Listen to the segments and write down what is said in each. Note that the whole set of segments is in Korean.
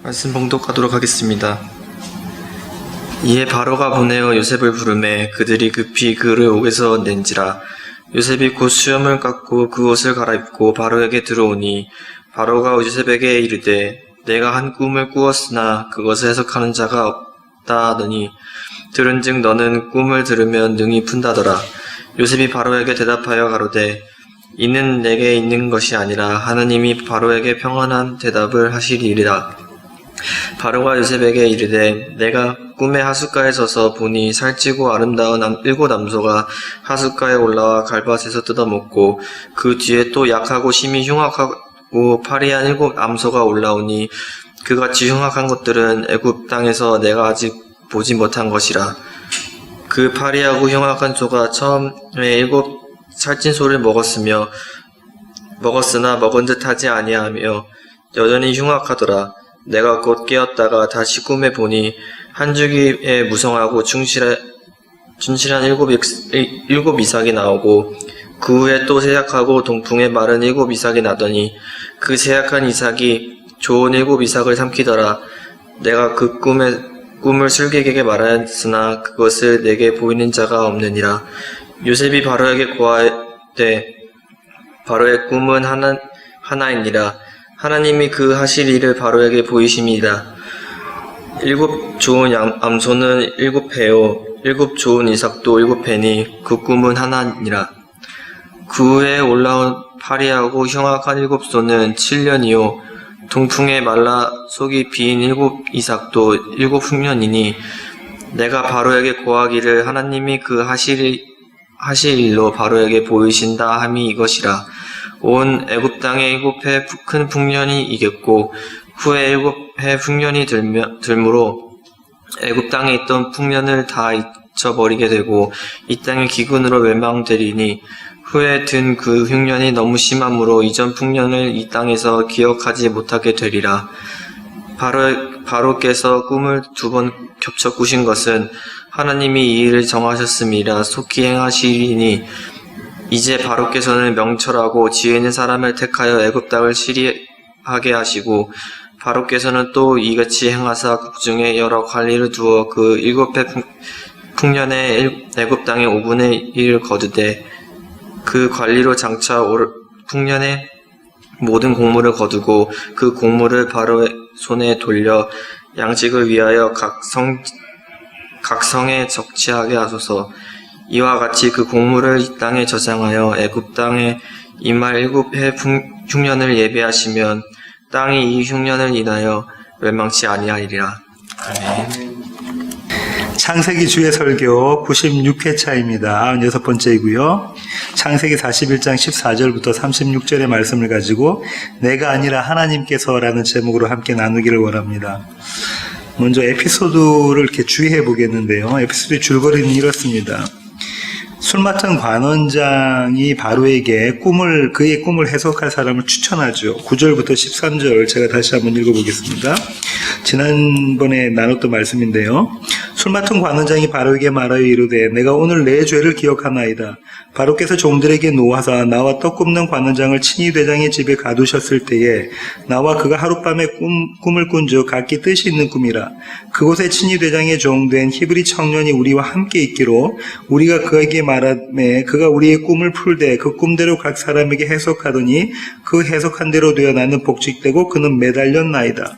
말씀 봉독하도록 하겠습니다. 이에 바로가 보내어 요셉을 부르매 그들이 급히 그를 옥에서 낸지라. 요셉이 곧 수염을 깎고 그 옷을 갈아입고 바로에게 들어오니 바로가 요셉에게 이르되 내가 한 꿈을 꾸었으나 그것을 해석하는 자가 없다 하더니 들은즉 너는 꿈을 들으면 능히 푼다더라. 요셉이 바로에게 대답하여 가로되 이는 내게 있는 것이 아니라 하나님이 바로에게 평안한 대답을 하시리이다. 바로가 요셉에게 이르되 내가 꿈에 하숫가에 서서 보니 살찌고 아름다운 7 암소가 하숫가에 올라와 갈밭에서 뜯어먹고 그 뒤에 또 약하고 심히 흉악하고 파리한 7 암소가 올라오니 그같이 흉악한 것들은 애굽 땅에서 내가 아직 보지 못한 것이라. 그 파리하고 흉악한 소가 처음에 7 살찐 소를 먹었으나 먹은 듯 하지 아니하며 여전히 흉악하더라. 내가 곧 깨었다가 다시 꿈에 보니 한 주기에 무성하고 충실한 7 이삭이 나오고 그 후에 또 세약하고 동풍에 마른 7 이삭이 나더니 그 세약한 이삭이 좋은 7 이삭을 삼키더라. 내가 그 꿈을 술객에게 말하였으나 그것을 내게 보이는 자가 없느니라. 요셉이 바로에게 고하되 바로의 꿈은 하나이니라. 하나님이 그 하실 일을 바로에게 보이심이다. 7 좋은 암소는 7배요 7 좋은 이삭도 7배니 그 꿈은 하나니라. 그 후에 올라온 파리하고 흉악한 7 소는 7년이요 동풍에 말라 속이 비인 7 이삭도 7 흉년이니 내가 바로에게 고하기를 하나님이 그 하실 일로 바로에게 보이신다 함이 이것이라. 온 애굽 땅에 7해 큰 풍년이 이겼고 후에 7해 풍년이 들므로 애굽 땅에 있던 풍년을 다 잊혀버리게 되고 이 땅의 기근으로 멸망되리니 후에 든 그 흉년이 너무 심함으로 이전 풍년을 이 땅에서 기억하지 못하게 되리라. 바로께서 꿈을 2번 겹쳐 꾸신 것은 하나님이 이 일을 정하셨음이라 속히 행하시리니 이제 바로께서는 명철하고 지혜 있는 사람을 택하여 애굽 땅을 치리하게 하시고 바로께서는 또 이같이 행하사 국중에 여러 관리를 두어 그 7해 풍년에 애굽 땅의 5분의 1을 거두되 그 관리로 장차 풍년에 모든 곡물을 거두고 그 곡물을 바로의 손에 돌려 양식을 위하여 각 성에 적치하게 하소서. 이와 같이 그 곡물을 이 땅에 저장하여 애굽 땅에 이말 7해 흉년을 예비하시면 땅이 이 흉년을 인하여 멸망치 아니하리라. 아멘. 창세기 주의 설교 96회차입니다. 96번째이고요. 창세기 41장 14절부터 36절의 말씀을 가지고 내가 아니라 하나님께서라는 제목으로 함께 나누기를 원합니다. 먼저 에피소드를 이렇게 주의해 보겠는데요. 에피소드의 줄거리는 이렇습니다. 술 맡은 관원장이 바로에게 그의 꿈을 해석할 사람을 추천하죠. 9절부터 13절 제가 다시 한번 읽어보겠습니다. 지난번에 나눴던 말씀인데요. 술 맡은 관원장이 바로에게 말하여 이르되 내가 오늘 내 죄를 기억하나이다. 바로께서 종들에게 노하사 나와 떡 굽는 관원장을 친히 대장의 집에 가두셨을 때에 나와 그가 하룻밤에 꿈을 꾼즉 각기 뜻이 있는 꿈이라. 그곳에 친히 대장의 종된 히브리 청년이 우리와 함께 있기로 우리가 그에게 말하매 그가 우리의 꿈을 풀되 그 꿈대로 각 사람에게 해석하더니 그 해석한 대로 되어 나는 복직되고 그는 매달렸나이다.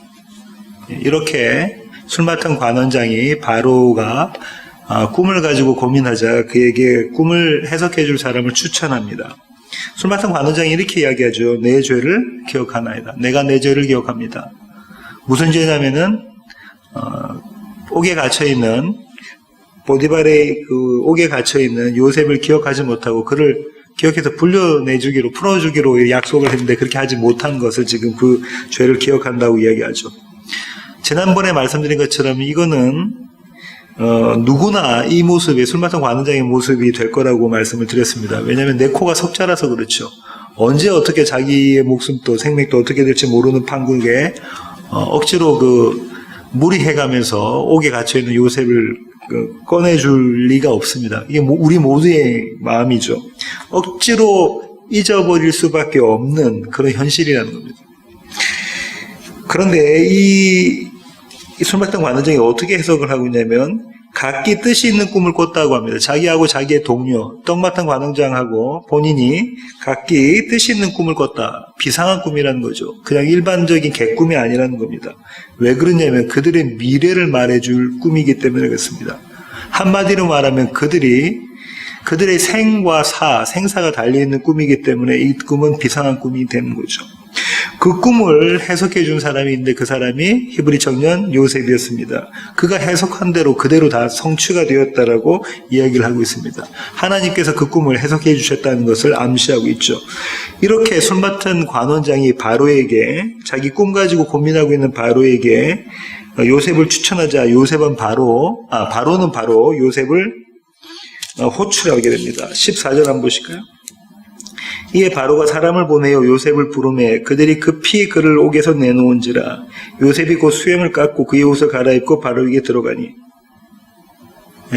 이렇게 술 맡은 관원장이 바로가 꿈을 가지고 고민하자 그에게 꿈을 해석해 줄 사람을 추천합니다. 술 맡은 관원장이 이렇게 이야기하죠. 내 죄를 기억하나이다. 내가 내 죄를 기억합니다. 무슨 죄냐면은 옥에 갇혀있는 보디발의 그 옥에 갇혀있는 요셉을 기억하지 못하고 그를 기억해서 불려내주기로 풀어주기로 약속을 했는데 그렇게 하지 못한 것을 지금 그 죄를 기억한다고 이야기하죠. 지난번에 말씀드린 것처럼 이거는 누구나 이 모습이 술 맡은 관원장의 모습이 될 거라고 말씀을 드렸습니다. 왜냐하면 내 코가 석자라서 그렇죠. 언제 어떻게 자기의 목숨도 생명도 어떻게 될지 모르는 판국에 억지로 무리해가면서 옥에 갇혀있는 요셉을 꺼내줄 리가 없습니다. 이게 우리 모두의 마음이죠. 억지로 잊어버릴 수밖에 없는 그런 현실이라는 겁니다. 그런데 이 술마탄 관원장이 어떻게 해석을 하고 있냐면 각기 뜻이 있는 꿈을 꿨다고 합니다. 자기하고 자기의 동료, 떡마탄 관원장하고 본인이 각기 뜻이 있는 꿈을 꿨다. 비상한 꿈이라는 거죠. 그냥 일반적인 개꿈이 아니라는 겁니다. 왜 그러냐면 그들의 미래를 말해줄 꿈이기 때문에 그렇습니다. 한마디로 말하면 그들의 생과 생사가 달려있는 꿈이기 때문에 이 꿈은 비상한 꿈이 되는 거죠. 그 꿈을 해석해 준 사람이 있는데 그 사람이 히브리 청년 요셉이었습니다. 그가 해석한 대로 그대로 다 성취가 되었다라고 이야기를 하고 있습니다. 하나님께서 그 꿈을 해석해 주셨다는 것을 암시하고 있죠. 이렇게 술 맡은 관원장이 바로에게 자기 꿈 가지고 고민하고 있는 바로에게 요셉을 추천하자 바로는 바로 요셉을 호출하게 됩니다. 14절 한번 보실까요? 이에 바로가 사람을 보내어 요셉을 부르매 그들이 급히 그를 옥에서 내놓은지라 요셉이 곧 수염을 깎고 그의 옷을 갈아입고 바로에게 들어가니.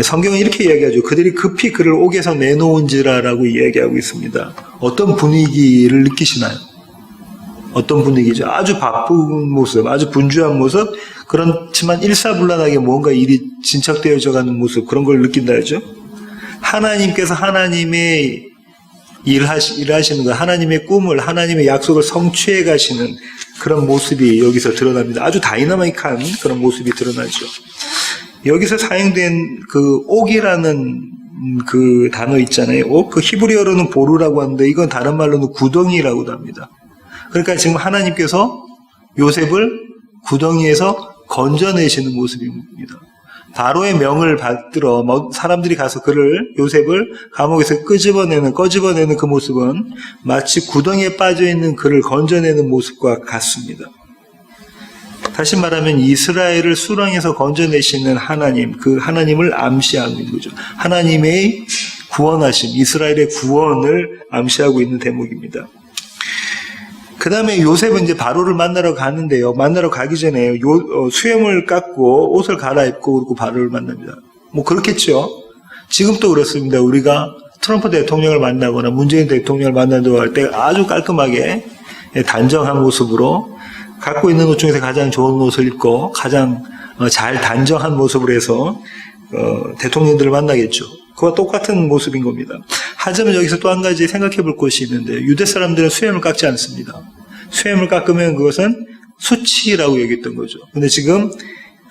성경은 이렇게 이야기하죠. 그들이 급히 그를 옥에서 내놓은지라라고 이야기하고 있습니다. 어떤 분위기를 느끼시나요? 어떤 분위기죠? 아주 바쁜 모습, 아주 분주한 모습, 그렇지만 일사불란하게 뭔가 일이 진척되어져 가는 모습, 그런 걸 느낀다죠. 하나님께서 하나님의 일하시는 것, 하나님의 꿈을, 하나님의 약속을 성취해 가시는 그런 모습이 여기서 드러납니다. 아주 다이나믹한 그런 모습이 드러나죠. 여기서 사용된 그 옥이라는 그 단어 있잖아요. 옥, 그 히브리어로는 보루라고 하는데 이건 다른 말로는 구덩이라고도 합니다. 그러니까 지금 하나님께서 요셉을 구덩이에서 건져내시는 모습입니다. 바로의 명을 받들어 사람들이 가서 요셉을 감옥에서 꺼집어내는 그 모습은 마치 구덩이에 빠져있는 그를 건져내는 모습과 같습니다. 다시 말하면 이스라엘을 수렁에서 건져내시는 하나님, 그 하나님을 암시하고 있는 거죠. 하나님의 구원하심, 이스라엘의 구원을 암시하고 있는 대목입니다. 그 다음에 요셉은 이제 바로를 만나러 가는데요. 만나러 가기 전에 수염을 깎고 옷을 갈아입고 그리고 바로를 만납니다. 뭐 그렇겠죠. 지금도 그렇습니다. 우리가 트럼프 대통령을 만나거나 문재인 대통령을 만나도 할 때 아주 깔끔하게 단정한 모습으로 갖고 있는 옷 중에서 가장 좋은 옷을 입고 가장 잘 단정한 모습으로 해서 대통령들을 만나겠죠. 그와 똑같은 모습인 겁니다. 하지만 여기서 또 한 가지 생각해 볼 것이 있는데 유대 사람들은 수염을 깎지 않습니다. 수염을 깎으면 그것은 수치라고 여겼던 거죠. 근데 지금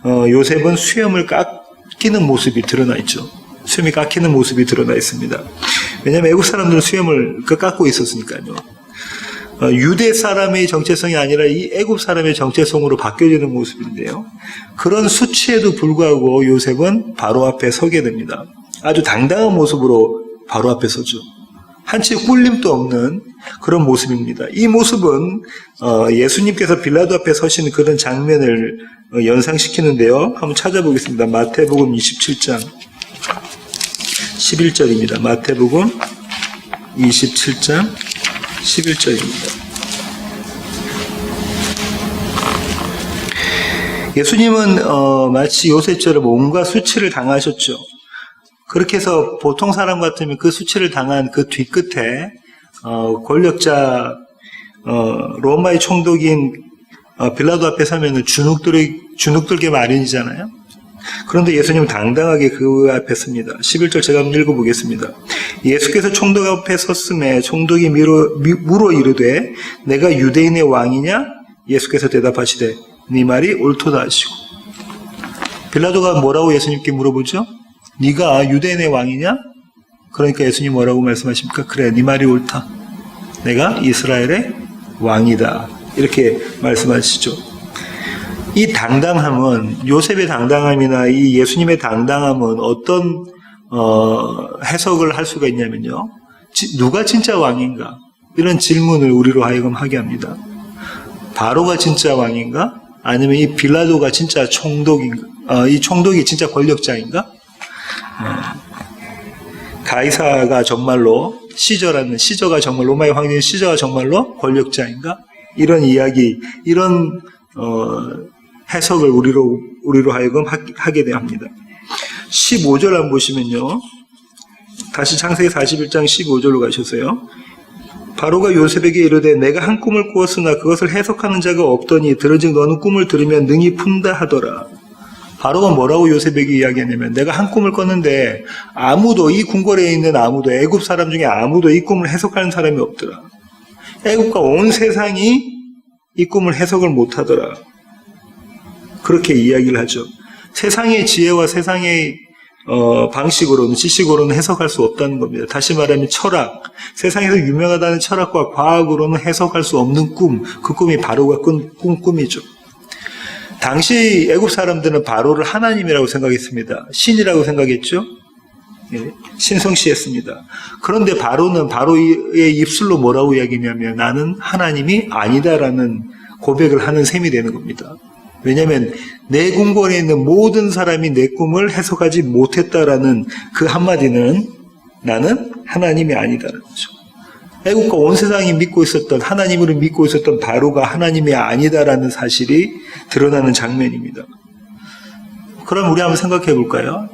요셉은 수염을 깎이는 모습이 드러나 있죠. 수염이 깎이는 모습이 드러나 있습니다. 왜냐하면 애국 사람들은 수염을 깎고 있었으니까요. 유대 사람의 정체성이 아니라 이 애국 사람의 정체성으로 바뀌어지는 모습인데요. 그런 수치에도 불구하고 요셉은 바로 앞에 서게 됩니다. 아주 당당한 모습으로 바로 앞에 서죠. 한치 꿀림도 없는 그런 모습입니다. 이 모습은 예수님께서 빌라도 앞에 서시는 그런 장면을 연상시키는데요. 한번 찾아보겠습니다. 마태복음 27장 11절입니다. 마태복음 27장 11절입니다. 예수님은 마치 요셉처럼 온갖 수치를 당하셨죠. 그렇게 해서 보통 사람 같으면 그 수치를 당한 그 뒤끝에 권력자 로마의 총독인 빌라도 앞에 서면은 주눅들게 마련이잖아요. 그런데 예수님은 당당하게 그 앞에 섭니다. 11절 제가 한번 읽어보겠습니다. 예수께서 총독 앞에 섰음에 총독이 물어 이르되 내가 유대인의 왕이냐? 예수께서 대답하시되 네 말이 옳도다 하시고. 빌라도가 뭐라고 예수님께 물어보죠? 네가 유대인의 왕이냐? 그러니까 예수님 뭐라고 말씀하십니까? 그래, 네 말이 옳다. 내가 이스라엘의 왕이다. 이렇게 말씀하시죠. 이 당당함은, 요셉의 당당함이나 이 예수님의 당당함은 어떤 해석을 할 수가 있냐면요. 누가 진짜 왕인가? 이런 질문을 우리로 하여금 하게 합니다. 바로가 진짜 왕인가? 아니면 이 빌라도가 진짜 총독인가? 이 총독이 진짜 권력자인가? 가이사가 정말로 시저가 정말 로마의 황제인 시저가 정말로 권력자인가? 이런 이야기, 이런 해석을 우리로 하여금 하게 합니다. 15절 한번 보시면요. 다시 창세기 41장 15절로 가셔서요. 바로가 요셉에게 이르되 내가 한 꿈을 꾸었으나 그것을 해석하는 자가 없더니 들은즉 너는 꿈을 들으면 능히 푼다 하더라. 바로가 뭐라고 요셉에게 이야기하냐면 내가 한 꿈을 꿨는데 아무도 이 궁궐에 있는 아무도 애굽 사람 중에 아무도 이 꿈을 해석하는 사람이 없더라. 애굽과 온 세상이 이 꿈을 해석을 못하더라. 그렇게 이야기를 하죠. 세상의 지혜와 세상의 방식으로는 지식으로는 해석할 수 없다는 겁니다. 다시 말하면 철학, 세상에서 유명하다는 철학과 과학으로는 해석할 수 없는 꿈, 그 꿈이 바로가 꾼 꿈이죠. 당시 애굽 사람들은 바로를 하나님이라고 생각했습니다. 신이라고 생각했죠. 예, 신성시했습니다. 그런데 바로는 바로의 입술로 뭐라고 이야기냐면 나는 하나님이 아니다라는 고백을 하는 셈이 되는 겁니다. 왜냐하면 내 궁궐에 있는 모든 사람이 내 꿈을 해석하지 못했다라는 그 한마디는 나는 하나님이 아니다라는 거죠. 애국과 온 세상이 믿고 있었던 하나님을 믿고 있었던 바로가 하나님이 아니다라는 사실이 드러나는 장면입니다. 그럼 우리 한번 생각해 볼까요?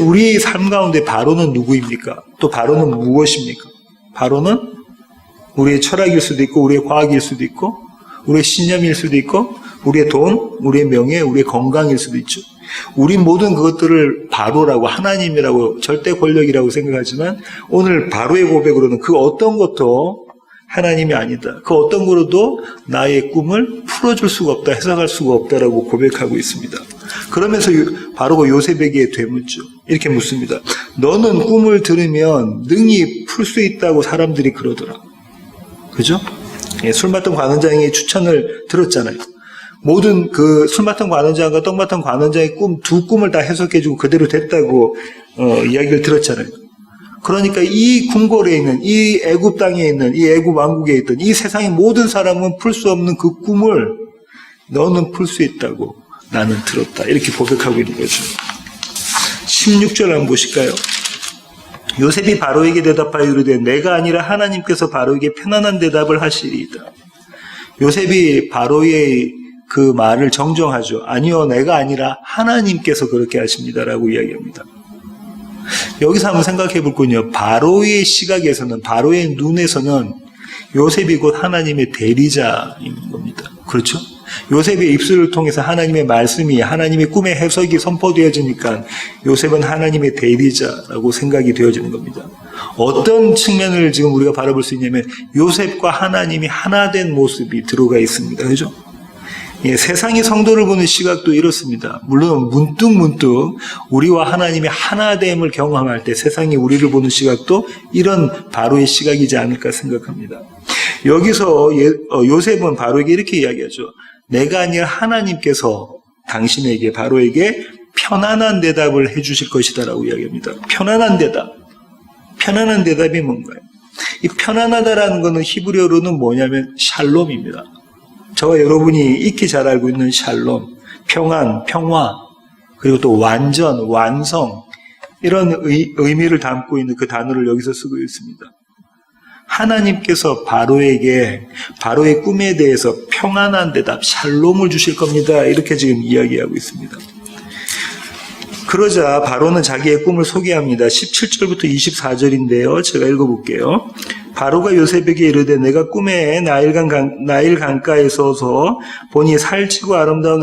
우리의 삶 가운데 바로는 누구입니까? 또 바로는 무엇입니까? 바로는 우리의 철학일 수도 있고 우리의 과학일 수도 있고 우리의 신념일 수도 있고 우리의 돈, 우리의 명예, 우리의 건강일 수도 있죠. 우리 모든 그것들을 바로라고 하나님이라고 절대 권력이라고 생각하지만 오늘 바로의 고백으로는 그 어떤 것도 하나님이 아니다. 그 어떤 거로도 나의 꿈을 풀어줄 수가 없다. 해석할 수가 없다라고 고백하고 있습니다. 그러면서 바로가 요셉에게 되묻죠. 이렇게 묻습니다. 너는 꿈을 들으면 능히 풀 수 있다고 사람들이 그러더라. 그죠? 예, 술 맡은 관원장의 추천을 들었잖아요. 모든 그 술 맡은 관원장과 떡 맡은 관원장의 두 꿈을 다 해석해주고 그대로 됐다고 이야기를 들었잖아요. 그러니까 이 궁궐에 있는 이 애굽 땅에 있는 이 애굽 왕국에 있던 이 세상의 모든 사람은 풀 수 없는 그 꿈을 너는 풀 수 있다고 나는 들었다. 이렇게 고백하고 있는 거죠. 16절 한번 보실까요? 요셉이 바로에게 대답하여 이르되 내가 아니라 하나님께서 바로에게 편안한 대답을 하시리이다. 요셉이 바로의 그 말을 정정하죠. 아니요, 내가 아니라 하나님께서 그렇게 하십니다라고 이야기합니다. 여기서 한번 생각해 볼군요. 바로의 시각에서는, 바로의 눈에서는 요셉이 곧 하나님의 대리자인 겁니다. 그렇죠? 요셉의 입술을 통해서 하나님의 말씀이, 하나님의 꿈의 해석이 선포되어지니까 요셉은 하나님의 대리자라고 생각이 되어지는 겁니다. 어떤 측면을 지금 우리가 바라볼 수 있냐면 요셉과 하나님이 하나 된 모습이 들어가 있습니다. 그렇죠? 예, 세상의 성도를 보는 시각도 이렇습니다. 물론 문득 우리와 하나님의 하나됨을 경험할 때 세상이 우리를 보는 시각도 이런 바로의 시각이지 않을까 생각합니다. 여기서 요셉은 바로에게 이렇게 이야기하죠. 내가 아니라 하나님께서 당신에게 바로에게 편안한 대답을 해주실 것이다라고 이야기합니다. 편안한 대답. 편안한 대답이 뭔가요? 이 편안하다라는 것은 히브리어로는 뭐냐면 샬롬입니다. 저와 여러분이 익히 잘 알고 있는 샬롬, 평안, 평화, 그리고 또 완전, 완성 이런 의미를 담고 있는 그 단어를 여기서 쓰고 있습니다. 하나님께서 바로에게 바로의 꿈에 대해서 평안한 대답, 샬롬을 주실 겁니다. 이렇게 지금 이야기하고 있습니다. 그러자 바로는 자기의 꿈을 소개합니다. 17절부터 24절인데요. 제가 읽어볼게요. 바로가 요셉에게 이르되 내가 꿈에 나일 강가에 서서 보니 살찌고 아름다운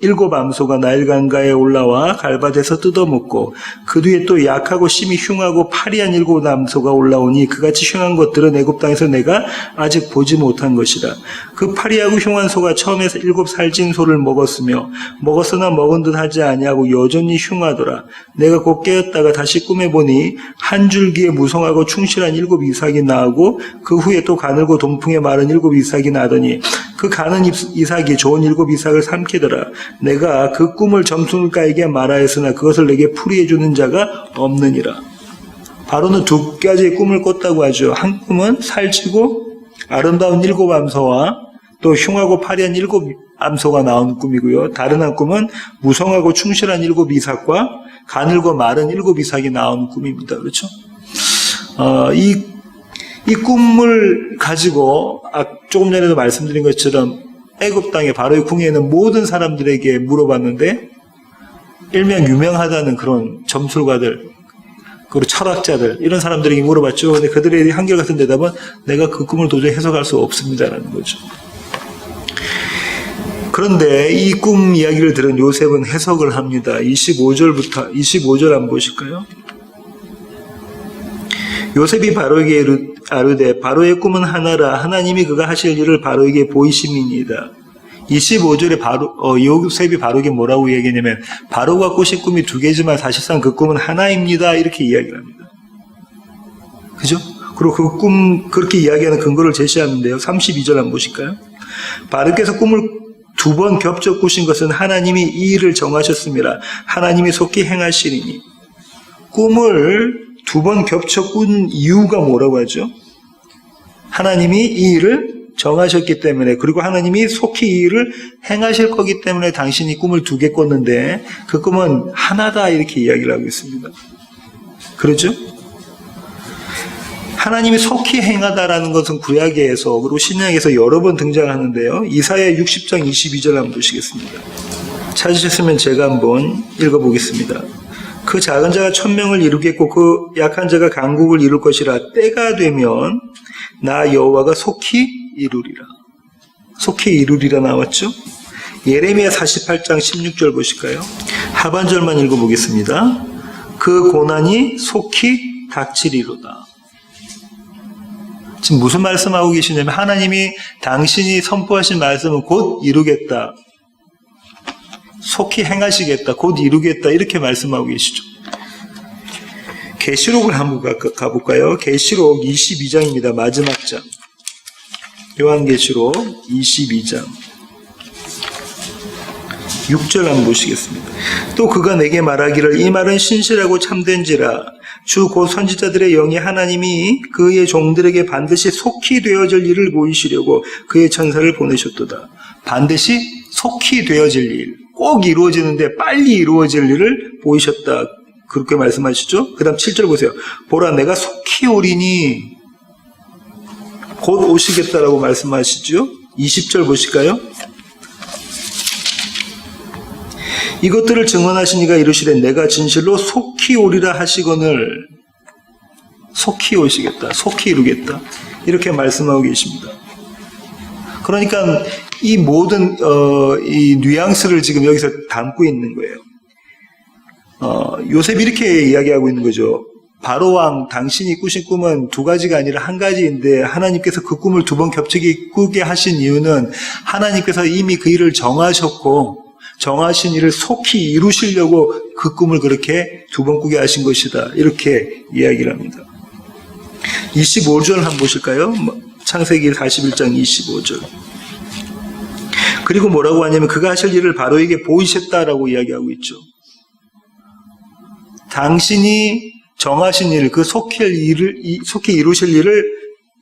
일곱 암소가 나일 강가에 올라와 갈밭에서 뜯어먹고 그 뒤에 또 약하고 심히 흉하고 파리한 일곱 암소가 올라오니 그같이 흉한 것들은 애굽 땅에서 내가 아직 보지 못한 것이라. 그 파리하고 흉한 소가 처음에 일곱 살찐 소를 먹었으나 먹은 듯 하지 아니하고 여전히 흉하더라. 내가 곧 깨었다가 다시 꿈에 보니 한 줄기에 무성하고 충실한 일곱 이삭이 나오고 그 후에 또 가늘고 동풍에 마른 일곱 이삭이 나더니 그 가는 이삭이 좋은 일곱 이삭을 삼키더라. 내가 그 꿈을 점술가에게 말하였으나 그것을 내게 풀이해 주는 자가 없느니라. 바로는 두 가지의 꿈을 꿨다고 하죠. 한 꿈은 살찌고 아름다운 일곱 암소와 또 흉하고 파리한 일곱 암소가 나온 꿈이고요. 다른 한 꿈은 무성하고 충실한 일곱 이삭과 가늘고 마른 일곱 이삭이 나온 꿈입니다. 그렇죠? 이 꿈을 가지고 조금 전에도 말씀드린 것처럼 애굽 땅에 바로의 궁에 있는 모든 사람들에게 물어봤는데 일명 유명하다는 그런 점술가들 그리고 철학자들 이런 사람들에게 물어봤죠. 근데 그들의 한결같은 대답은 내가 그 꿈을 도저히 해석할 수 없습니다라는 거죠. 그런데 이 꿈 이야기를 들은 요셉은 해석을 합니다. 25절 한번 보실까요? 요셉이 바로에게 아뢰되 바로의 꿈은 하나라 하나님이 그가 하실 일을 바로에게 보이심이니이다. 25절에 요셉이 바로에게 뭐라고 얘기하냐면 바로가 꾸신 꿈이 두 개지만 사실상 그 꿈은 하나입니다. 이렇게 이야기를 합니다. 그죠? 그리고 그 꿈 그렇게 이야기하는 근거를 제시하는데요. 32절 한번 보실까요? 바로께서 꿈을 두 번 겹쳐 꾸신 것은 하나님이 이 일을 정하셨습니다. 하나님이 속히 행하시리니. 꿈을 두 번 겹쳐 꾼 이유가 뭐라고 하죠? 하나님이 이 일을 정하셨기 때문에, 그리고 하나님이 속히 이 일을 행하실 거기 때문에 당신이 꿈을 두 개 꿨는데 그 꿈은 하나다 이렇게 이야기를 하고 있습니다. 그렇죠? 하나님이 속히 행하다라는 것은 구약에서 그리고 신약에서 여러 번 등장하는데요. 이사야 60장 22절 한번 보시겠습니다. 찾으셨으면 제가 한번 읽어보겠습니다. 그 작은 자가 1000명을 이루겠고 그 약한 자가 강국을 이룰 것이라. 때가 되면 나 여호와가 속히 이루리라. 속히 이루리라 나왔죠? 예레미야 48장 16절 보실까요? 하반절만 읽어보겠습니다. 그 고난이 속히 닥치리로다. 지금 무슨 말씀하고 계시냐면 하나님이 당신이 선포하신 말씀은 곧 이루겠다. 속히 행하시겠다. 곧 이루겠다. 이렇게 말씀하고 계시죠. 계시록을 한번 가볼까요? 계시록 22장입니다. 마지막 장. 요한계시록 22장 6절 한번 보시겠습니다. 또 그가 내게 말하기를 이 말은 신실하고 참된지라 주 곧 선지자들의 영이 하나님이 그의 종들에게 반드시 속히 되어질 일을 보이시려고 그의 천사를 보내셨도다. 반드시 속히 되어질 일, 꼭 이루어지는데 빨리 이루어질 일을 보이셨다. 그렇게 말씀하시죠. 그 다음 7절 보세요. 보라 내가 속히 오리니 곧 오시겠다라고 말씀하시죠. 20절 보실까요? 이것들을 증언하신 이가 이르시되 내가 진실로 속히 오리라 하시거늘. 속히 오시겠다. 속히 이루겠다. 이렇게 말씀하고 계십니다. 그러니까 이 모든 이 뉘앙스를 지금 여기서 담고 있는 거예요. 요셉이 이렇게 이야기하고 있는 거죠. 바로왕 당신이 꾸신 꿈은 두 가지가 아니라 한 가지인데 하나님께서 그 꿈을 두 번 겹치게 꾸게 하신 이유는 하나님께서 이미 그 일을 정하셨고 정하신 일을 속히 이루시려고 그 꿈을 그렇게 두 번 꾸게 하신 것이다. 이렇게 이야기를 합니다. 25절 한번 보실까요? 창세기 41장 25절. 그리고 뭐라고 하냐면 그가 하실 일을 바로에게 보이셨다라고 이야기하고 있죠. 당신이 정하신 일, 그 속히 이루실 일을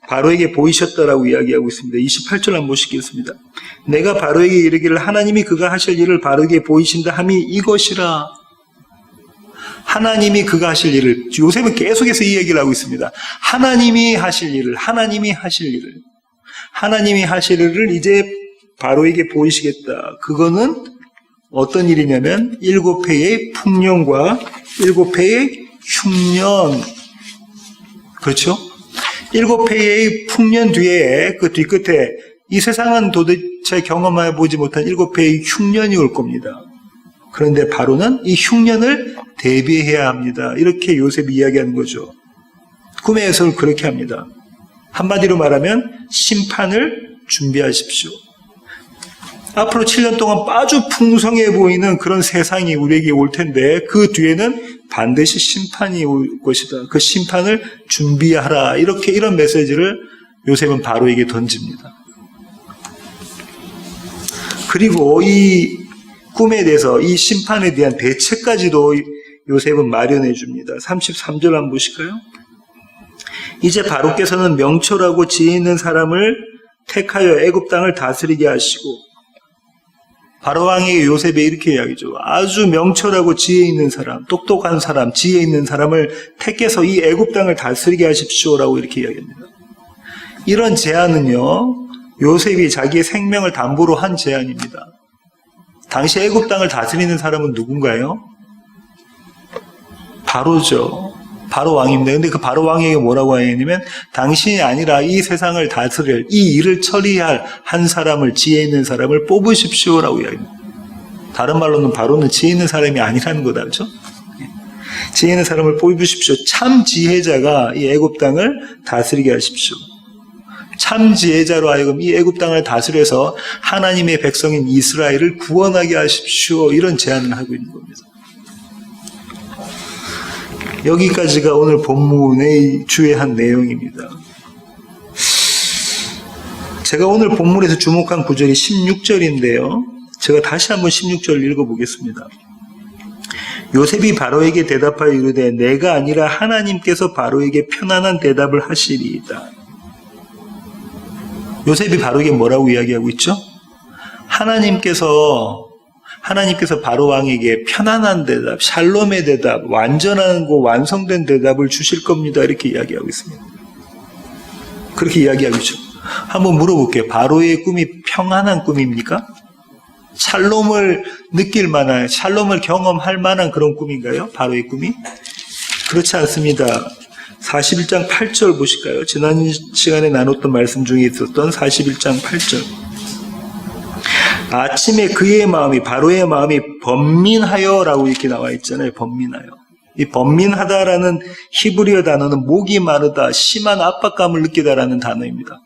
바로에게 보이셨다라고 이야기하고 있습니다. 28절 한번 보시겠습니다. 내가 바로에게 이르기를 하나님이 그가 하실 일을 바로에게 보이신다 함이 이것이라. 하나님이 그가 하실 일을, 요셉은 계속해서 이 얘기를 하고 있습니다. 하나님이 하실 일을 이제 바로에게 보이시겠다. 그거는 어떤 일이냐면 7회의 풍년과 7회의 흉년. 그렇죠? 7회의 풍년 뒤에 그 뒤끝에 이 세상은 도대체 경험해 보지 못한 7회의 흉년이 올 겁니다. 그런데 바로는 이 흉년을 대비해야 합니다. 이렇게 요셉이 이야기하는 거죠. 꿈의 해석을 그렇게 합니다. 한마디로 말하면 심판을 준비하십시오. 앞으로 7년 동안 아주 풍성해 보이는 그런 세상이 우리에게 올 텐데 그 뒤에는 반드시 심판이 올 것이다. 그 심판을 준비하라. 이런 메시지를 요셉은 바로에게 던집니다. 그리고 이 꿈에 대해서 이 심판에 대한 대책까지도 요셉은 마련해 줍니다. 33절 한번 보실까요? 이제 바로께서는 명철하고 지혜 있는 사람을 택하여 애굽 땅을 다스리게 하시고, 바로왕에게 요셉이 이렇게 이야기죠. 아주 명철하고 지혜 있는 사람, 똑똑한 사람, 지혜 있는 사람을 택해서 이 애굽 땅을 다스리게 하십시오라고 이렇게 이야기합니다. 이런 제안은요, 요셉이 자기의 생명을 담보로 한 제안입니다. 당시 애굽 땅을 다스리는 사람은 누군가요? 바로죠. 바로 왕입니다. 근데 그 바로 왕에게 뭐라고 하냐면 당신이 아니라 이 세상을 다스릴 이 일을 처리할 한 사람을 지혜 있는 사람을 뽑으십시오라고 이야기합니다. 다른 말로는 바로는 지혜 있는 사람이 아니라는 거다. 그렇죠? 지혜 있는 사람을 뽑으십시오. 참 지혜자가 이 애굽 땅을 다스리게 하십시오. 참 지혜자로 하여금 이 애굽 땅을 다스려서 하나님의 백성인 이스라엘을 구원하게 하십시오. 이런 제안을 하고 있는 겁니다. 여기까지가 오늘 본문의 주의한 내용입니다. 제가 오늘 본문에서 주목한 구절이 16절인데요. 제가 다시 한번 16절 읽어보겠습니다. 요셉이 바로에게 대답하여 이르되 내가 아니라 하나님께서 바로에게 편안한 대답을 하시리이다. 요셉이 바로에게 뭐라고 이야기하고 있죠? 하나님께서 바로 왕에게 편안한 대답, 샬롬의 대답, 완전하고 완성된 대답을 주실 겁니다. 이렇게 이야기하고 있습니다. 그렇게 이야기하고 있죠. 한번 물어볼게요. 바로의 꿈이 평안한 꿈입니까? 샬롬을 느낄 만한, 샬롬을 경험할 만한 그런 꿈인가요? 바로의 꿈이? 그렇지 않습니다. 41장 8절 보실까요? 지난 시간에 나눴던 말씀 중에 있었던 41장 8절. 아침에 그의 마음이, 바로의 마음이 번민하여라고 이렇게 나와 있잖아요. 번민하여. 이 번민하다라는 히브리어 단어는 목이 마르다, 심한 압박감을 느끼다라는 단어입니다.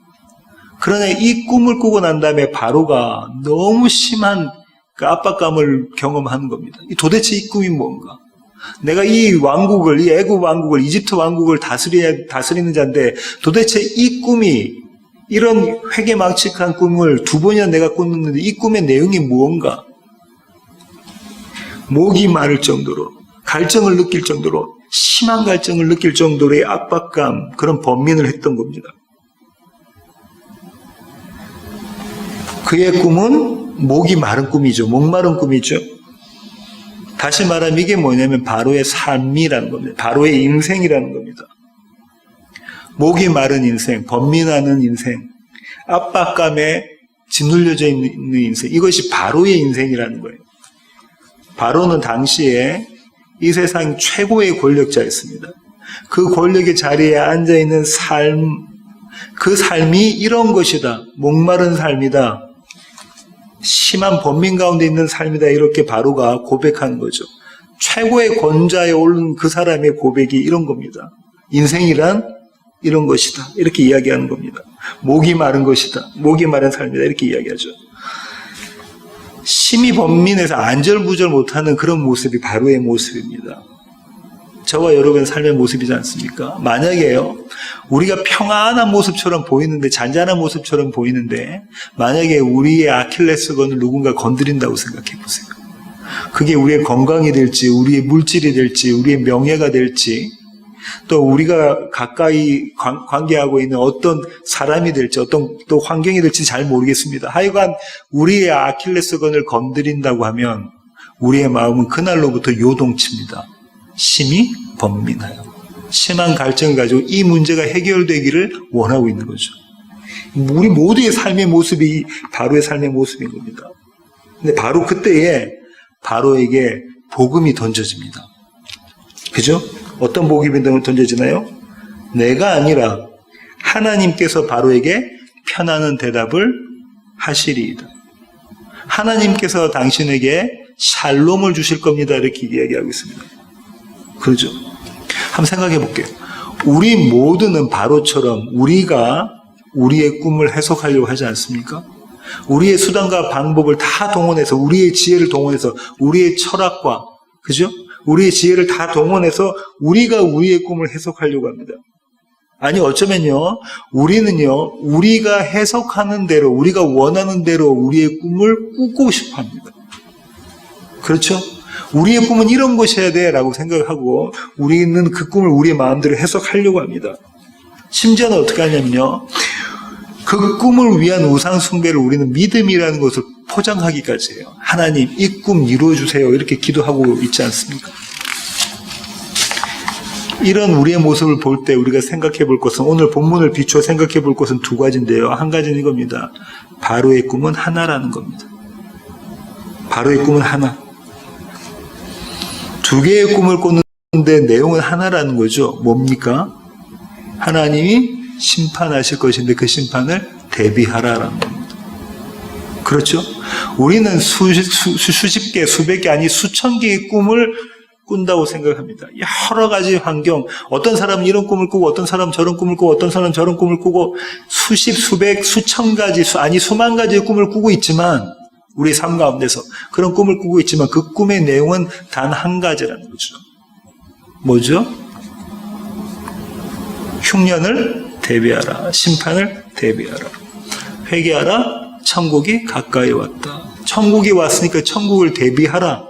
그러나 이 꿈을 꾸고 난 다음에 바로가 너무 심한 그 압박감을 경험하는 겁니다. 도대체 이 꿈이 뭔가? 내가 이 왕국을, 이 애굽 왕국을, 이집트 왕국을 다스리는 자인데 도대체 이 꿈이, 이런 회개망측한 꿈을 두 번이나 내가 꿨는데 이 꿈의 내용이 무언가? 목이 마를 정도로, 갈증을 느낄 정도로, 심한 갈증을 느낄 정도의 압박감, 그런 번민을 했던 겁니다. 그의 꿈은 목이 마른 꿈이죠. 목마른 꿈이죠. 다시 말하면 이게 뭐냐면 바로의 삶이라는 겁니다. 바로의 인생이라는 겁니다. 목이 마른 인생, 번민하는 인생, 압박감에 짓눌려져 있는 인생, 이것이 바로의 인생이라는 거예요. 바로는 당시에 이 세상 최고의 권력자였습니다. 그 권력의 자리에 앉아있는 삶, 그 삶이 이런 것이다. 목마른 삶이다. 심한 번민 가운데 있는 삶이다. 이렇게 바로가 고백하는 거죠. 최고의 권좌에 오른 그 사람의 고백이 이런 겁니다. 인생이란 이런 것이다. 이렇게 이야기하는 겁니다. 목이 마른 것이다. 목이 마른 삶이다. 이렇게 이야기하죠. 심히 번민해서 안절부절 못하는 그런 모습이 바로의 모습입니다. 저와 여러분의 삶의 모습이지 않습니까? 만약에요, 우리가 평안한 모습처럼 보이는데, 잔잔한 모습처럼 보이는데, 만약에 우리의 아킬레스건을 누군가 건드린다고 생각해 보세요. 그게 우리의 건강이 될지, 우리의 물질이 될지, 우리의 명예가 될지, 또 우리가 가까이 관계하고 있는 어떤 사람이 될지, 어떤 또 환경이 될지 잘 모르겠습니다. 하여간 우리의 아킬레스건을 건드린다고 하면 우리의 마음은 그날로부터 요동칩니다. 심히 번민하여 심한 갈증을 가지고 이 문제가 해결되기를 원하고 있는 거죠. 우리 모두의 삶의 모습이 바로의 삶의 모습인 겁니다. 근데 바로 그때에 바로에게 복음이 던져집니다. 그죠? 어떤 복음이 던져지나요? 내가 아니라 하나님께서 바로에게 편안한 대답을 하시리이다. 하나님께서 당신에게 샬롬을 주실 겁니다. 이렇게 이야기하고 있습니다. 그렇죠? 한번 생각해 볼게요. 우리 모두는 바로처럼 우리가 우리의 꿈을 해석하려고 하지 않습니까? 우리의 수단과 방법을 다 동원해서, 우리의 지혜를 동원해서, 우리의 철학과, 그죠? 우리의 지혜를 다 동원해서 우리가 우리의 꿈을 해석하려고 합니다. 아니, 어쩌면요, 우리는요, 우리가 해석하는 대로, 우리가 원하는 대로 우리의 꿈을 꾸고 싶어 합니다. 그렇죠? 우리의 꿈은 이런 것이어야 돼 라고 생각하고 우리는 그 꿈을 우리의 마음대로 해석하려고 합니다. 심지어는 어떻게 하냐면요, 그 꿈을 위한 우상 숭배를 우리는 믿음이라는 것을 포장하기까지 해요. 하나님, 이 꿈 이루어주세요. 이렇게 기도하고 있지 않습니까? 이런 우리의 모습을 볼 때 우리가 생각해 볼 것은, 오늘 본문을 비추어 생각해 볼 것은 두 가지인데요. 한 가지는 이겁니다. 바로의 꿈은 하나라는 겁니다. 바로의 꿈은 하나. 두 개의 꿈을 꿨는 근데 내용은 하나라는 거죠. 뭡니까? 하나님이 심판하실 것인데 그 심판을 대비하라라는 겁니다. 그렇죠? 우리는 수십 개, 수백 개 아니 수천 개의 꿈을 꾼다고 생각합니다. 여러 가지 환경, 어떤 사람은 이런 꿈을 꾸고 어떤 사람은 저런 꿈을 꾸고 어떤 사람은 저런 꿈을 꾸고 수십, 수백, 수천 가지, 아니 수만 가지의 꿈을 꾸고 있지만 우리 삶 가운데서 그런 꿈을 꾸고 있지만 그 꿈의 내용은 단 한 가지라는 거죠. 뭐죠? 흉년을 대비하라. 심판을 대비하라. 회개하라. 천국이 가까이 왔다. 천국이 왔으니까 천국을 대비하라.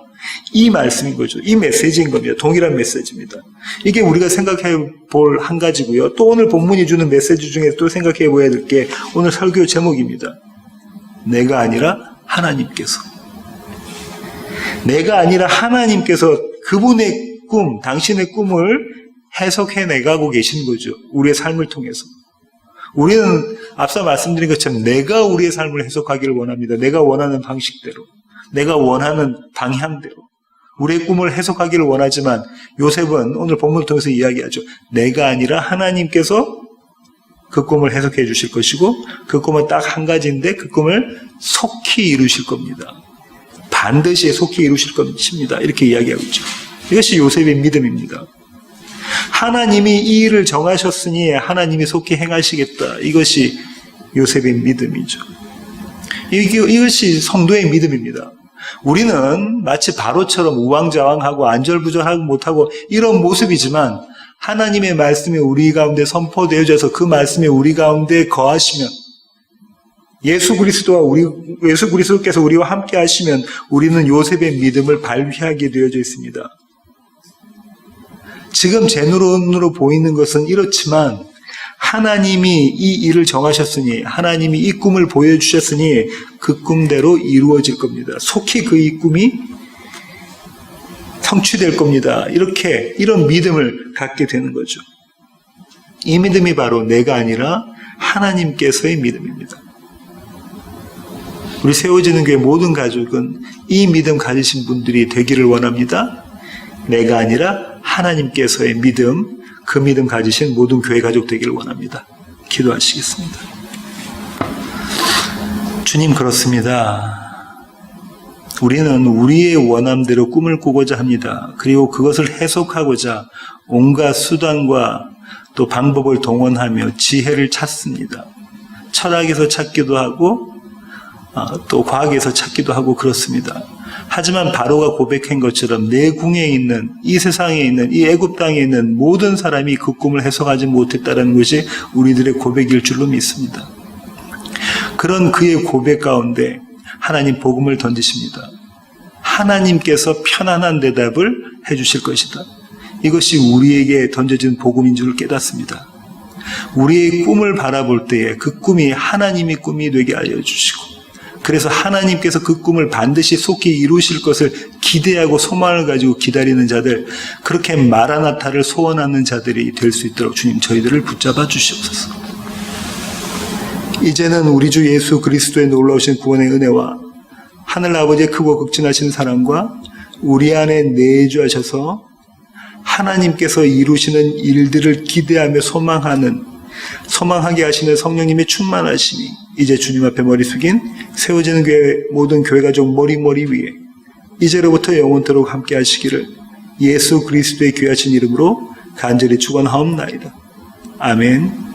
이 말씀인 거죠. 이 메시지인 겁니다. 동일한 메시지입니다. 이게 우리가 생각해 볼 한 가지고요. 또 오늘 본문이 주는 메시지 중에 또 생각해 봐야 될 게 오늘 설교 제목입니다. 내가 아니라 하나님께서. 내가 아니라 하나님께서 그분의 꿈, 당신의 꿈을 해석해 내가고 계신 거죠. 우리의 삶을 통해서. 우리는 앞서 말씀드린 것처럼 내가 우리의 삶을 해석하기를 원합니다. 내가 원하는 방식대로. 내가 원하는 방향대로. 우리의 꿈을 해석하기를 원하지만 요셉은 오늘 본문을 통해서 이야기하죠. 내가 아니라 하나님께서 그 꿈을 해석해 주실 것이고 그 꿈은 딱 한 가지인데 그 꿈을 속히 이루실 겁니다. 반드시 속히 이루실 것입니다. 이렇게 이야기하고 있죠. 이것이 요셉의 믿음입니다. 하나님이 이 일을 정하셨으니 하나님이 속히 행하시겠다. 이것이 요셉의 믿음이죠. 이것이 성도의 믿음입니다. 우리는 마치 바로처럼 우왕좌왕하고 안절부절하고 못하고 이런 모습이지만 하나님의 말씀이 우리 가운데 선포되어져서 그 말씀이 우리 가운데 거하시면 예수 그리스도께서 우리와 함께 하시면 우리는 요셉의 믿음을 발휘하게 되어져 있습니다. 지금 제 눈으로 보이는 것은 이렇지만 하나님이 이 일을 정하셨으니 하나님이 이 꿈을 보여주셨으니 그 꿈대로 이루어질 겁니다. 속히 그 꿈이 성취될 겁니다. 이런 믿음을 갖게 되는 거죠. 이 믿음이 바로 내가 아니라 하나님께서의 믿음입니다. 우리 세워지는 교회 모든 가족은 이 믿음 가지신 분들이 되기를 원합니다. 내가 아니라 하나님께서의 믿음, 그 믿음 가지신 모든 교회 가족 되기를 원합니다. 기도하시겠습니다. 주님, 그렇습니다. 우리는 우리의 원함대로 꿈을 꾸고자 합니다. 그리고 그것을 해석하고자 온갖 수단과 또 방법을 동원하며 지혜를 찾습니다. 철학에서 찾기도 하고 또 과학에서 찾기도 하고 그렇습니다. 하지만 바로가 고백한 것처럼 내 궁에 있는 이 세상에 있는 이 애굽 땅에 있는 모든 사람이 그 꿈을 해석하지 못했다는 것이 우리들의 고백일 줄로 믿습니다. 그런 그의 고백 가운데 하나님 복음을 던지십니다. 하나님께서 편안한 대답을 해주실 것이다. 이것이 우리에게 던져진 복음인 줄 깨닫습니다. 우리의 꿈을 바라볼 때에 그 꿈이 하나님의 꿈이 되게 알려주시고 그래서 하나님께서 그 꿈을 반드시 속히 이루실 것을 기대하고 소망을 가지고 기다리는 자들, 그렇게 마라나타를 소원하는 자들이 될 수 있도록 주님 저희들을 붙잡아 주시옵소서. 이제는 우리 주 예수 그리스도의 놀라우신 구원의 은혜와 하늘 아버지의 크고 극진하신 사랑과 우리 안에 내주하셔서 하나님께서 이루시는 일들을 기대하며 소망하게 하시는 성령님의 충만하심이 이제 주님 앞에 머리 숙인 세워지는 교회 모든 교회 가족 머리 위에 이제로부터 영원토록 함께 하시기를 예수 그리스도의 귀하신 이름으로 간절히 축원하옵나이다. 아멘.